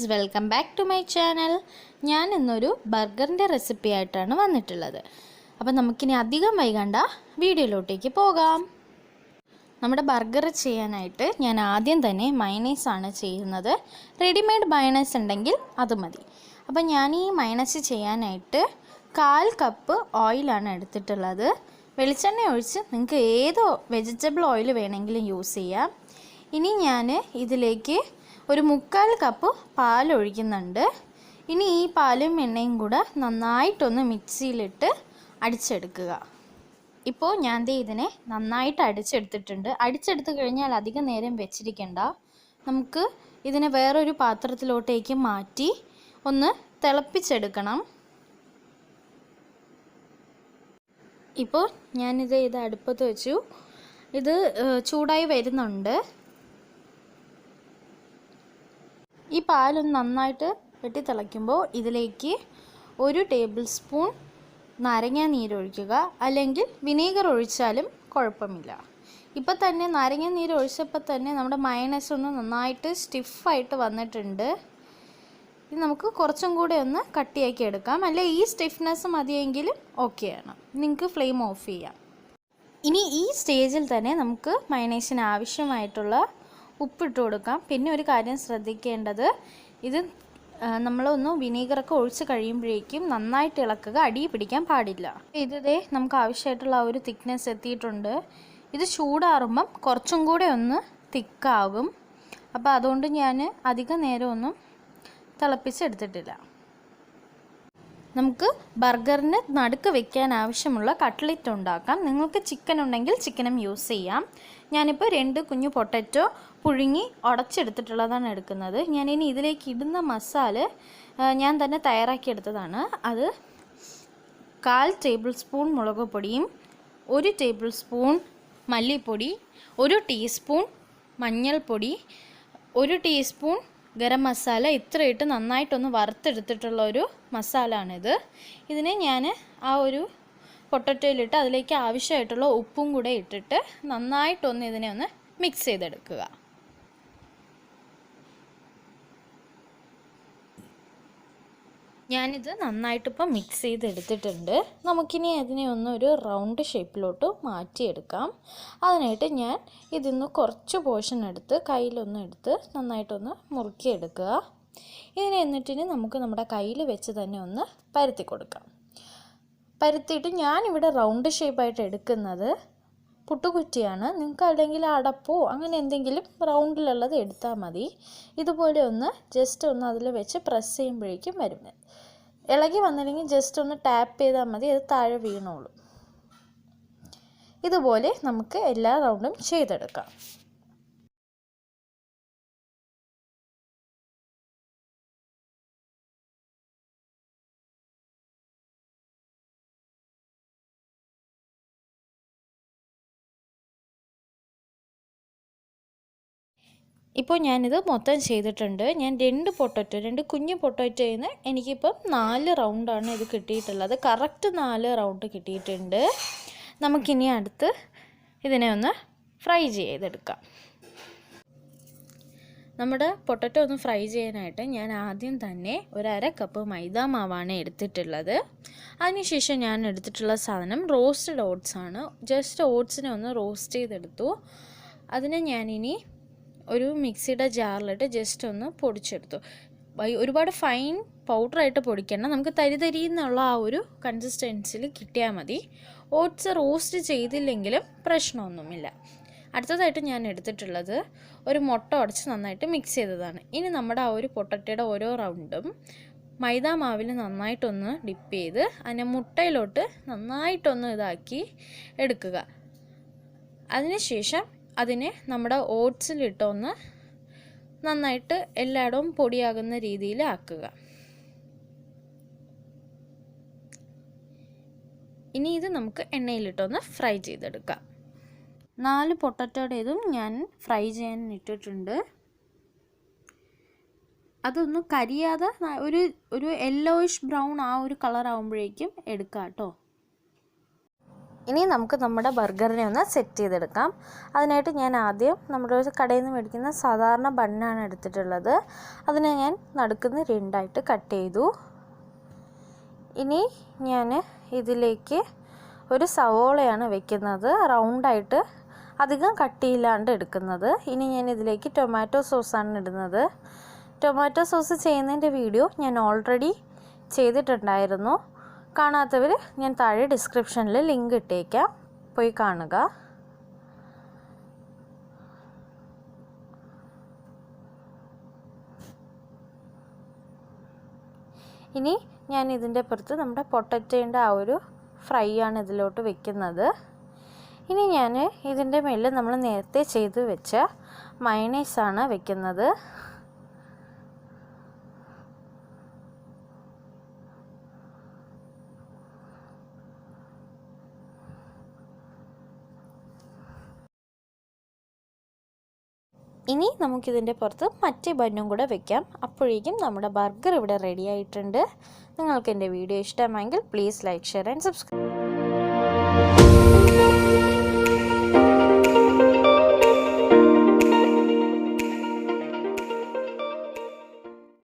Friends, welcome back to my channel. ഞാൻ ഇന്നൊരു ബർഗറിൻ്റെ recipe ആയിട്ടാണ് വന്നിട്ടുള്ളത്. അപ്പം നമുക്കിനി അധികം വൈകണ്ട വീഡിയോയിലോട്ടേക്ക് പോകാം. നമ്മുടെ ബർഗർ ചെയ്യാനായിട്ട് ഞാൻ ആദ്യം തന്നെ മയണൈസാണ് ചെയ്യുന്നത്. റെഡിമെയ്ഡ് മയണൈസ് ഉണ്ടെങ്കിൽ അത് മതി. അപ്പം ഞാൻ ഈ മയണൈസ് ചെയ്യാനായിട്ട് 1/4 കപ്പ് ഓയിലാണ് എടുത്തിട്ടുള്ളത്. വെളിച്ചെണ്ണ ഒഴിച്ച് നിങ്ങൾക്ക് ഏത് വെജിറ്റബിൾ ഓയിൽ വേണമെങ്കിലും യൂസ് ചെയ്യാം. ഇനി ഞാൻ ഇതിലേക്ക് ഒരു 3/4 കപ്പ് പാൽ ഒഴിക്കുന്നുണ്ട്. ഇനി ഈ പാലും എണ്ണയും കൂടെ നന്നായിട്ടൊന്ന് മിക്സിയിലിട്ട് അടിച്ചെടുക്കുക. ഇപ്പോൾ ഞാൻ ഇതിനെ നന്നായിട്ട് അടിച്ചെടുത്തിട്ടുണ്ട്. അടിച്ചെടുത്ത് കഴിഞ്ഞാൽ അധികം നേരം വെച്ചിരിക്കേണ്ട. നമുക്ക് ഇതിനെ വേറൊരു പാത്രത്തിലോട്ടേക്ക് മാറ്റി ഒന്ന് തിളപ്പിച്ചെടുക്കണം. ഇപ്പോൾ ഞാനിത് അടുപ്പത്ത് വെച്ചു. ഇത് ചൂടായി വരുന്നുണ്ട്. ഈ പാലൊന്ന് നന്നായിട്ട് വെട്ടി തിളയ്ക്കുമ്പോൾ ഇതിലേക്ക് 1 ടേബിൾ സ്പൂൺ നാരങ്ങ നീരൊഴിക്കുക. അല്ലെങ്കിൽ വിനീഗർ ഒഴിച്ചാലും കുഴപ്പമില്ല. ഇപ്പോൾ തന്നെ നാരങ്ങ നീര് ഒഴിച്ചപ്പോൾ തന്നെ നമ്മുടെ മയണൈസ് ഒന്ന് നന്നായിട്ട് സ്റ്റിഫായിട്ട് വന്നിട്ടുണ്ട്. ഇത് നമുക്ക് കുറച്ചും കൂടെ ഒന്ന് കട്ടിയാക്കി എടുക്കാം. അല്ലെ ഈ സ്റ്റിഫ്നെസ് മതിയെങ്കിലും ഓക്കെയാണ്. നിങ്ങൾക്ക് ഫ്ലെയിം ഓഫ് ചെയ്യാം. ഇനി ഈ സ്റ്റേജിൽ തന്നെ നമുക്ക് മയണൈസിന് ആവശ്യമായിട്ടുള്ള ഉപ്പിട്ട് കൊടുക്കാം. പിന്നെ ഒരു കാര്യം ശ്രദ്ധിക്കേണ്ടത്, ഇത് നമ്മളൊന്ന് വിനീഗറൊക്കെ ഒഴിച്ച് കഴിയുമ്പോഴേക്കും നന്നായിട്ട് ഇളക്കുക, അടി പിടിക്കാൻ പാടില്ല. ഇതേ നമുക്ക് ആവശ്യമായിട്ടുള്ള ആ ഒരു തിക്നെസ് എത്തിയിട്ടുണ്ട്. ഇത് ചൂടാറുമ്പം കുറച്ചും കൂടെ ഒന്ന് തിക്കാകും. അപ്പോൾ അതുകൊണ്ട് ഞാൻ അധിക നേരമൊന്നും തിളപ്പിച്ചെടുത്തിട്ടില്ല. നമുക്ക് ബർഗറിന് നടുക്ക് വെക്കാൻ ആവശ്യമുള്ള കട്ട്ലറ്റ് ഉണ്ടാക്കാം. നിങ്ങൾക്ക് ചിക്കൻ ഉണ്ടെങ്കിൽ ചിക്കനും യൂസ് ചെയ്യാം. ഞാനിപ്പോൾ 2 കുഞ്ഞു പൊട്ടറ്റോ പുഴുങ്ങി ഉടച്ചെടുത്തിട്ടുള്ളതാണ് എടുക്കുന്നത്. ഞാനിനി ഇതിലേക്ക് ഇടുന്ന മസാല ഞാൻ തന്നെ തയ്യാറാക്കിയെടുത്തതാണ്. അത് 1/4 ടേബിൾ സ്പൂൺ മുളക് പൊടിയും 1 ടേബിൾ സ്പൂൺ മല്ലിപ്പൊടി, 1 ടീസ്പൂൺ മഞ്ഞൾപ്പൊടി, 1 ടീസ്പൂൺ ഗരം മസാല, ഇത്രയിട്ട് നന്നായിട്ടൊന്ന് വറുത്തെടുത്തിട്ടുള്ള ഒരു മസാലയാണിത്. ഇതിനെ ഞാൻ ആ ഒരു പൊട്ടറ്റോയിലിട്ട് അതിലേക്ക് ആവശ്യമായിട്ടുള്ള ഉപ്പും കൂടെ ഇട്ടിട്ട് നന്നായിട്ടൊന്ന് ഇതിനെ ഒന്ന് മിക്സ് ചെയ്തെടുക്കുക. ഞാനിത് നന്നായിട്ടിപ്പോൾ മിക്സ് ചെയ്തെടുത്തിട്ടുണ്ട്. നമുക്കിനി അതിനെ ഒരു റൗണ്ട് ഷേപ്പിലോട്ട് മാറ്റിയെടുക്കാം. അതിനായിട്ട് ഞാൻ ഇതിന്ന് കുറച്ച് പോർഷൻ എടുത്ത് കയ്യിലൊന്ന് എടുത്ത് നന്നായിട്ടൊന്ന് മുറുക്കിയെടുക്കുക. ഇതിനെ എന്നിട്ടിന് നമുക്ക് നമ്മുടെ കയ്യിൽ വെച്ച് തന്നെ ഒന്ന് പരത്തി കൊടുക്കാം. പരത്തിയിട്ട് ഞാനിവിടെ റൗണ്ട് ഷേപ്പായിട്ട് എടുക്കുന്നത് പുട്ടുകുറ്റിയാണ്. നിങ്ങൾക്ക് അല്ലെങ്കിൽ അടപ്പോ അങ്ങനെ എന്തെങ്കിലും റൗണ്ടിലുള്ളത് എടുത്താൽ മതി. ഇതുപോലെ ഒന്ന് ജസ്റ്റ് ഒന്ന് അതിൽ വെച്ച് പ്രസ് ചെയ്യുമ്പോഴേക്കും വരും. ഇളകി വന്നില്ലെങ്കിൽ ജസ്റ്റ് ഒന്ന് ടാപ്പ് ചെയ്താൽ മതി, അത് താഴെ വീണോളും. ഇതുപോലെ നമുക്ക് എല്ലാ റൗണ്ടും ചെയ്തെടുക്കാം. ഇപ്പോൾ ഞാനിത് മൊത്തം ചെയ്തിട്ടുണ്ട്. ഞാൻ 2 കുഞ്ഞു പൊട്ടറ്റോയിൽ നിന്ന് എനിക്കിപ്പം 4 റൗണ്ടാണ് ഇത് കിട്ടിയിട്ടുള്ളത്. കറക്റ്റ് 4 റൗണ്ട് കിട്ടിയിട്ടുണ്ട്. നമുക്കിനി അടുത്ത് ഇതിനെ ഒന്ന് ഫ്രൈ ചെയ്തെടുക്കാം. നമ്മുടെ പൊട്ടറ്റോ ഒന്ന് ഫ്രൈ ചെയ്യാനായിട്ട് ഞാൻ ആദ്യം തന്നെ 1/2 കപ്പ് മൈദാ മാവാണ് എടുത്തിട്ടുള്ളത്. അതിനുശേഷം ഞാൻ എടുത്തിട്ടുള്ള സാധനം റോസ്റ്റഡ് ഓട്സ് ആണ്. ജസ്റ്റ് ഓട്സിനെ ഒന്ന് റോസ്റ്റ് ചെയ്തെടുത്തു. അതിനെ ഞാനിനി ഒരു മിക്സിയുടെ ജാറിലിട്ട് ജസ്റ്റ് ഒന്ന് പൊടിച്ചെടുത്തു. ഒരുപാട് ഫൈൻ പൗഡറായിട്ട് പൊടിക്കണം. നമുക്ക് തരി എന്നുള്ള ആ ഒരു കൺസിസ്റ്റൻസിൽ കിട്ടിയാൽ മതി. ഓട്സ് റോസ്റ്റ് ചെയ്തില്ലെങ്കിലും പ്രശ്നമൊന്നുമില്ല. അടുത്തതായിട്ട് ഞാൻ എടുത്തിട്ടുള്ളത് ഒരു മുട്ട ഉടച്ച് നന്നായിട്ട് മിക്സ് ചെയ്തതാണ്. ഇനി നമ്മുടെ ആ ഒരു പൊട്ടറ്റയുടെ ഓരോ റൗണ്ടും മൈദാ മാവിൽ നന്നായിട്ടൊന്ന് ഡിപ്പ് ചെയ്ത് അതിനെ മുട്ടയിലോട്ട് നന്നായിട്ടൊന്ന് ഇതാക്കി എടുക്കുക. അതിനുശേഷം അതിനെ നമ്മുടെ ഓട്സിലിട്ടൊന്ന് നന്നായിട്ട് എല്ലായിടവും പൊടിയാകുന്ന രീതിയിൽ ആക്കുക. ഇനി ഇത് നമുക്ക് എണ്ണയിലിട്ടൊന്ന് ഫ്രൈ ചെയ്തെടുക്കാം. 4 പൊട്ടറ്റോയുടേതും ഞാൻ ഫ്രൈ ചെയ്യാൻ ഇട്ടിട്ടുണ്ട്. അതൊന്ന് കരിയാതെ ഒരു യെല്ലോയിഷ് ബ്രൗൺ ആ ഒരു കളർ ആകുമ്പോഴേക്കും എടുക്കാം കേട്ടോ. ഇനി നമുക്ക് നമ്മുടെ ബർഗറിനെ ഒന്ന് സെറ്റ് ചെയ്തെടുക്കാം. അതിനായിട്ട് ഞാൻ ആദ്യം നമ്മുടെ ഒരു കടയിൽ നിന്ന് മേടിക്കുന്ന സാധാരണ ബണ്ണാണ് എടുത്തിട്ടുള്ളത്. അതിനെ ഞാൻ നടുക്കുന്ന രണ്ടായിട്ട് കട്ട് ചെയ്തു. ഇനി ഞാൻ ഇതിലേക്ക് ഒരു സവോളയാണ് വെക്കുന്നത്, റൗണ്ടായിട്ട് അധികം കട്ടിയില്ലാണ്ട് എടുക്കുന്നത്. ഇനി ഞാൻ ഇതിലേക്ക് ടൊമാറ്റോ സോസാണ് ഇടുന്നത്. ടൊമാറ്റോ സോസ് ചെയ്യുന്നതിൻ്റെ വീഡിയോ ഞാൻ ഓൾറെഡി ചെയ്തിട്ടുണ്ടായിരുന്നു. കാണാത്തവർ ഞാൻ താഴെ ഡിസ്ക്രിപ്ഷനിൽ ലിങ്ക് ഇട്ടേക്കാം, പോയി കാണുക. ഇനി ഞാൻ ഇതിൻ്റെ പുറത്ത് നമ്മുടെ പൊട്ടറ്റോൻ്റെ ആ ഒരു ഫ്രൈ ആണ് ഇതിലോട്ട് വെക്കുന്നത്. ഇനി ഞാൻ ഇതിൻ്റെ മേളിൽ നമ്മൾ നേരത്തെ ചെയ്ത് വെച്ച മയണൈസാണ് വെക്കുന്നത്. ഇനി നമുക്കിതിൻ്റെ പുറത്ത് മറ്റേ ബന്നും കൂടെ വെക്കാം. അപ്പോഴേക്കും നമ്മുടെ ബർഗർ ഇവിടെ റെഡി ആയിട്ടുണ്ട്. നിങ്ങൾക്ക് എൻ്റെ വീഡിയോ ഇഷ്ടമായെങ്കിൽ please like, share and subscribe.